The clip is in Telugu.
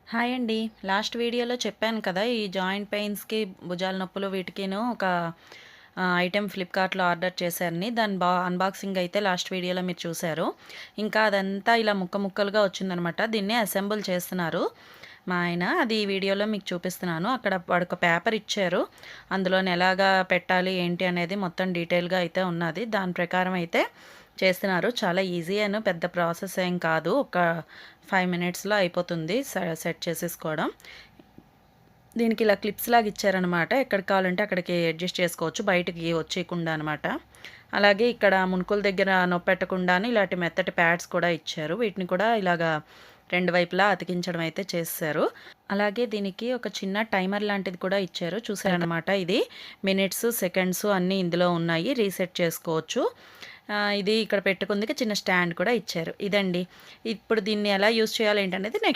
హాయ్ అండి. లాస్ట్ వీడియోలో చెప్పాను కదా! ఈ జాయింట్ పెయిన్స్‌కి, భుజాల నొప్పులు వీటికిను ఒక ఐటెమ్ ఫ్లిప్‌కార్ట్‌లో ఆర్డర్ చేశారని. దాని అన్బాక్సింగ్ అయితే లాస్ట్ వీడియోలో మీరు చూసారు. ఇంకా అదంతా ఇలా ముక్కలుగా వచ్చిందనమాట. దీన్ని అసెంబుల్ చేస్తున్నారు మా ఆయన. అది ఈ వీడియోలో మీకు చూపిస్తున్నాను. అక్కడ వాడొక పేపర్ ఇచ్చారు. అందులోని ఎలాగా పెట్టాలి, ఏంటి అనేది మొత్తం డీటెయిల్‌గా అయితే ఉన్నది. దాని ప్రకారం అయితే చేస్తున్నారు. చాలా ఈజీ పెద్ద ప్రాసెస్ ఏం కాదు. ఒక 5 మినిట్స్‌లో అయిపోతుంది సెట్ చేసేసుకోవడం. దీనికి ఇలా క్లిప్స్ లాగా ఇచ్చారనమాట. ఎక్కడికి కావాలంటే అక్కడికి అడ్జస్ట్ చేసుకోవచ్చు. బయటికి వచ్చేయకుండా అనమాట. అలాగే ఇక్కడ మునుకుల దగ్గర నొప్పెట్టకుండాను ఇలాంటి మెత్తటి ప్యాడ్స్ కూడా ఇచ్చారు. వీటిని కూడా ఇలాగా 2 వైపులా అతికించడం అయితే చేసేశారు. అలాగే దీనికి ఒక చిన్న టైమర్ లాంటిది కూడా ఇచ్చారు. చూసారనమాట. ఇది మినిట్స్, సెకండ్స్ అన్నీ ఇందులో ఉన్నాయి. రీసెట్ చేసుకోవచ్చు. ఇది ఇక్కడ పెట్టుకుందుకు చిన్న స్టాండ్ కూడా ఇచ్చారు. ఇదండి. ఇప్పుడు దీన్ని ఎలా యూజ్ చేయాలి ఏంటనేది నెక్స్ట్